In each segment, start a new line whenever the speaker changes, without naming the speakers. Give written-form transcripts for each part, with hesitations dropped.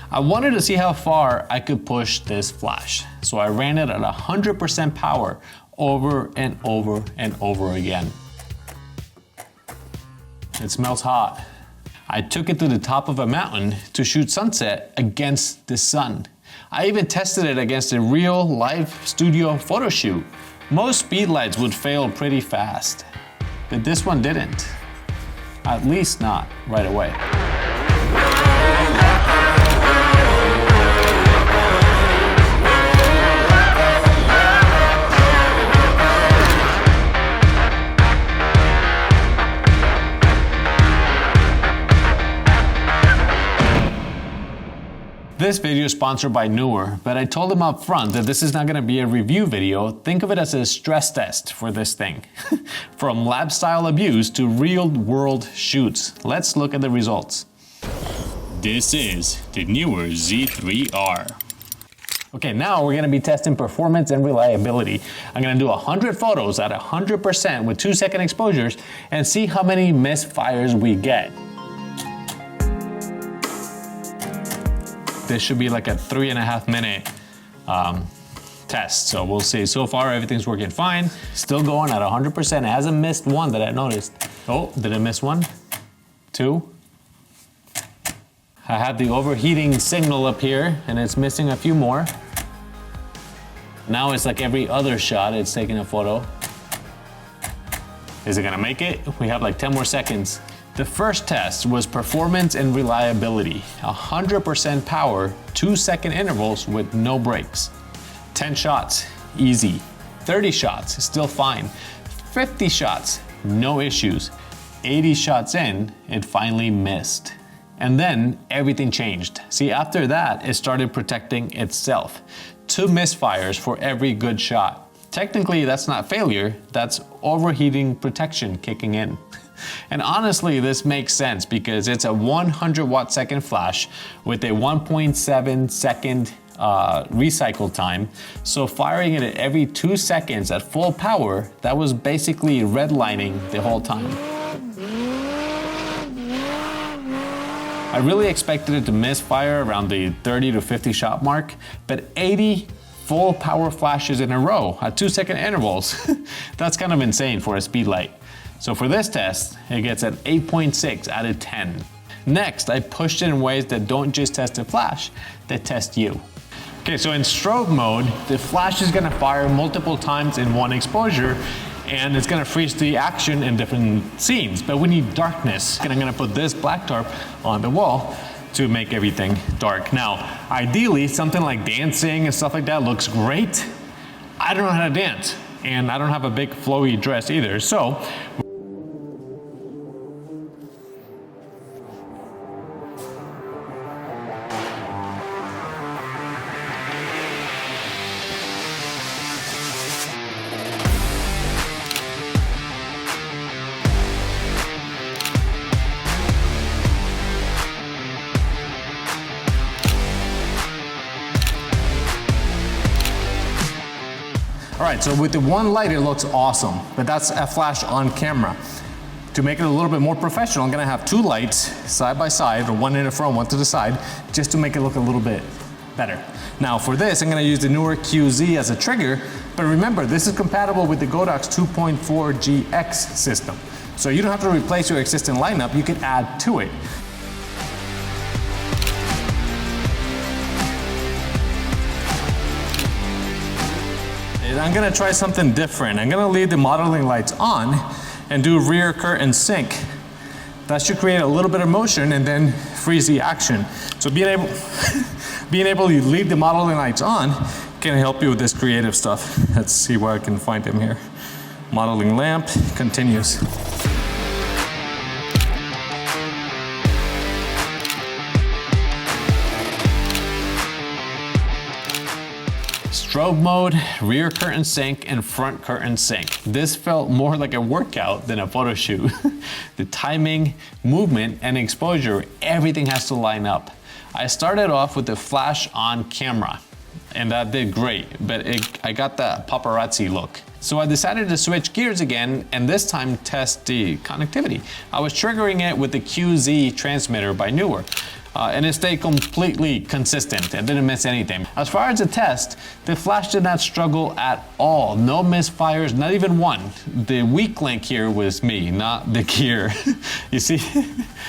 I wanted to see how far I could push this flash, so I ran it at 100% power over and over and over again. It smells hot. I took it to the top of a mountain to shoot sunset against the sun. I even tested it against a real live studio photo shoot. Most speed lights would fail pretty fast, but this one didn't. At least not right away. This video is sponsored by Neewer, but I told them up front that this is not gonna be a review video. Think of it as a stress test for this thing. From lab style abuse to real world shoots. Let's look at the results.
This is the Neewer Z3R.
Okay, now we're gonna be testing performance and reliability. I'm gonna do 100 photos at 100% with 2-second exposures and see how many misfires we get. This should be like a 3.5 minute test. So we'll see. So far, everything's working fine. Still going at 100%. It hasn't missed one that I noticed. Oh, did it miss one? 2. I have the overheating signal up here and it's missing a few more. Now it's like every other shot, it's taking a photo. Is it gonna make it? We have like 10 more seconds. The first test was performance and reliability. 100% power, 2-second intervals with no breaks. 10 shots, easy. 30 shots, still fine. 50 shots, no issues. 80 shots in, it finally missed. And then everything changed. See, after that, it started protecting itself. 2 misfires for every good shot. Technically, that's not failure, that's overheating protection kicking in. And honestly, this makes sense because it's a 100 watt second flash with a 1.7 second recycle time. So firing it at every 2 seconds at full power, that was basically redlining the whole time. I really expected it to misfire around the 30 to 50 shot mark, but 80 full power flashes in a row at 2-second intervals. That's kind of insane for a speed light. So for this test, it gets an 8.6 out of 10. Next, I pushed it in ways that don't just test the flash, they test you. Okay, so in strobe mode, the flash is gonna fire multiple times in one exposure and it's gonna freeze the action in different scenes, but we need darkness. And I'm gonna put this black tarp on the wall to make everything dark. Now, ideally, something like dancing and stuff like that looks great. I don't know how to dance, and I don't have a big flowy dress either, so all right, so with the one light, it looks awesome, but that's a flash on camera. To make it a little bit more professional, I'm gonna have 2 lights side by side, or one in the front, one to the side, just to make it look a little bit better. Now for this, I'm gonna use the Neewer QZ as a trigger, but remember, this is compatible with the Godox 2.4 GX system. So you don't have to replace your existing lineup, you can add to it. I'm gonna try something different. I'm gonna leave the modeling lights on and do rear curtain sync. That should create a little bit of motion and then freeze the action. So being able to leave the modeling lights on can help you with this creative stuff. Let's see where I can find them here. Modeling lamp continues. Strobe mode, rear curtain sync, and front curtain sync. This felt more like a workout than a photo shoot. The timing, movement, and exposure, everything has to line up. I started off with the flash on camera, and that did great, but I got that paparazzi look. So I decided to switch gears again, and this time test the connectivity. I was triggering it with the QZ transmitter by Neewer. and it stayed completely consistent. It didn't miss anything. As far as the test, the flash did not struggle at all. No misfires, not even one. The weak link here was me, not the gear. You see,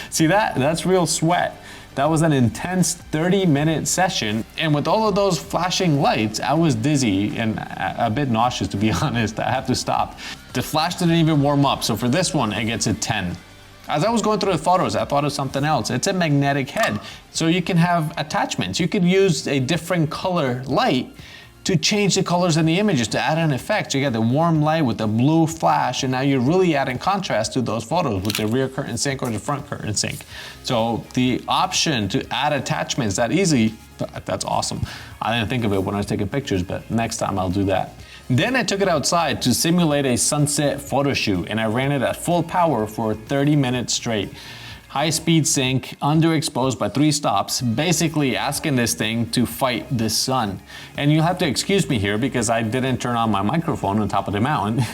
see that? That's real sweat. That was an intense 30-minute session, and with all of those flashing lights, I was dizzy and a bit nauseous, to be honest. I had to stop. The flash didn't even warm up, so for this one, it gets a 10. As I was going through the photos, I thought of something else. It's a magnetic head, so you can have attachments. You could use a different color light to change the colors in the images, to add an effect. So you got the warm light with the blue flash, and now you're really adding contrast to those photos with the rear curtain sync or the front curtain sync. So the option to add attachments that easy, that's awesome. I didn't think of it when I was taking pictures, but next time I'll do that. Then I took it outside to simulate a sunset photo shoot, and I ran it at full power for 30 minutes straight. High speed sync, underexposed by 3 stops, basically asking this thing to fight the sun. And you'll have to excuse me here because I didn't turn on my microphone on top of the mountain.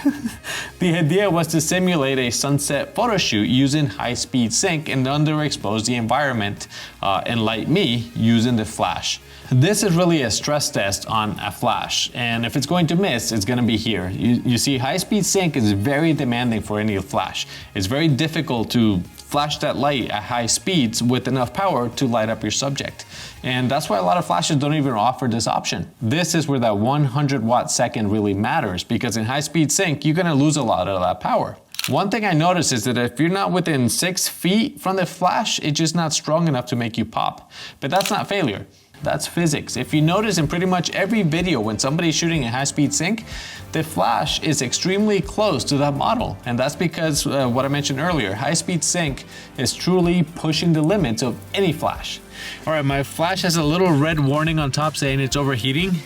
The idea was to simulate a sunset photo shoot using high speed sync and underexpose the environment and light me using the flash. This is really a stress test on a flash, and if it's going to miss, it's going to be here. You see, high speed sync is very demanding for any flash. It's very difficult to flash that light at high speeds with enough power to light up your subject. And that's why a lot of flashes don't even offer this option. This is where that 100 watt second really matters, because in high speed sync, you're gonna lose a lot of that power. One thing I noticed is that if you're not within 6 feet from the flash, it's just not strong enough to make you pop. But that's not failure. That's physics. If you notice in pretty much every video when somebody's shooting a high-speed sync, the flash is extremely close to that model. And that's because what I mentioned earlier, high-speed sync is truly pushing the limits of any flash. All right, my flash has a little red warning on top saying it's overheating.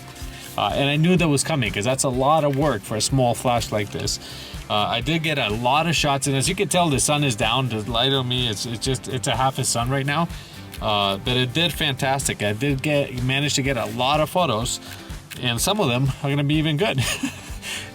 And I knew that was coming because that's a lot of work for a small flash like this. I did get a lot of shots, and as you can tell, the sun is down. The light on me, it's a half a sun right now. But it did fantastic. I did manage to get a lot of photos, and some of them are gonna be even good.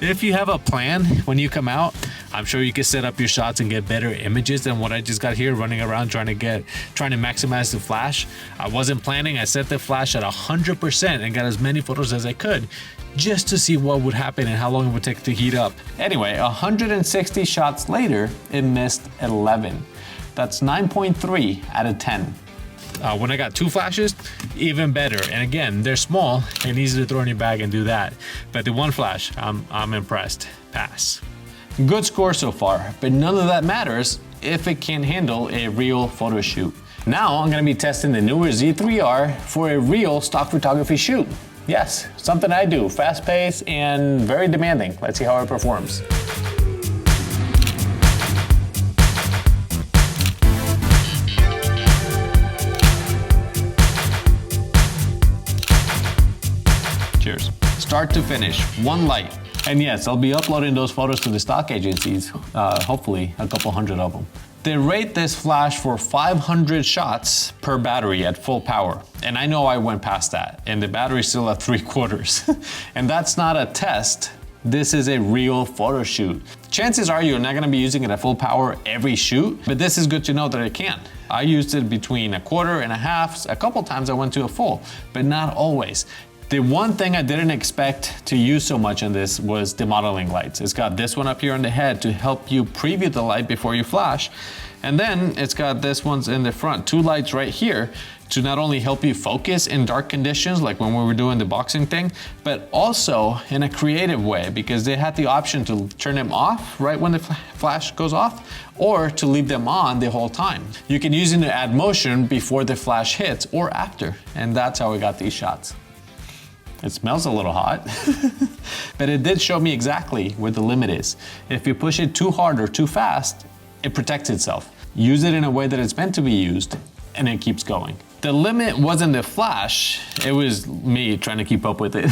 If you have a plan when you come out, I'm sure you can set up your shots and get better images than what I just got here running around trying to maximize the flash. I wasn't planning. I set the flash at 100% and got as many photos as I could just to see what would happen and how long it would take to heat up. Anyway, 160 shots later, it missed 11. That's 9.3 out of 10. When I got 2 flashes, even better. And again, they're small and easy to throw in your bag and do that. But the 1 flash, I'm impressed. Pass. Good score so far, but none of that matters if it can handle a real photo shoot. Now I'm gonna be testing the newer Z3R for a real stock photography shoot. Yes, something I do, fast paced and very demanding. Let's see how it performs. Cheers. Start to finish, 1 light. And yes, I'll be uploading those photos to the stock agencies, hopefully a couple hundred of them. They rate this flash for 500 shots per battery at full power. And I know I went past that, and the battery's still at 3/4. And that's not a test. This is a real photo shoot. Chances are you're not gonna be using it at full power every shoot, but this is good to know that it can. I used it between 1/4 and 1/2. A couple times I went to a full, but not always. The one thing I didn't expect to use so much in this was the modeling lights. It's got this one up here on the head to help you preview the light before you flash. And then it's got this one's in the front, 2 lights right here to not only help you focus in dark conditions, like when we were doing the boxing thing, but also in a creative way, because they had the option to turn them off right when the flash goes off, or to leave them on the whole time. You can use them to add motion before the flash hits or after. And that's how we got these shots. It smells a little hot, but it did show me exactly where the limit is. If you push it too hard or too fast, it protects itself. Use it in a way that it's meant to be used, and it keeps going. The limit wasn't the flash, it was me trying to keep up with it.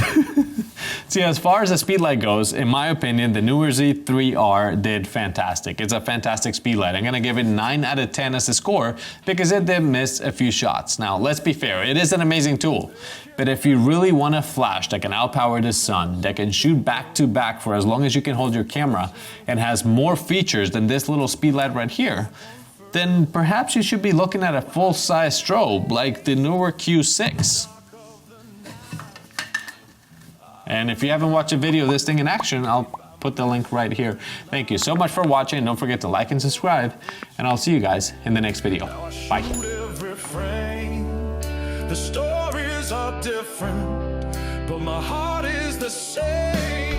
See, as far as the speedlight goes, in my opinion, the newer Z3R did fantastic. It's a fantastic speedlight. I'm gonna give it 9 out of 10 as a score because it did miss a few shots. Now, let's be fair, it is an amazing tool. But if you really want a flash that can outpower the sun, that can shoot back to back for as long as you can hold your camera, and has more features than this little speedlight right here, then perhaps you should be looking at a full-size strobe like the newer Q6. And if you haven't watched a video of this thing in action, I'll put the link right here. Thank you so much for watching. Don't forget to like and subscribe, and I'll see you guys in the next video. Bye.
The stories are different, but my heart is the same.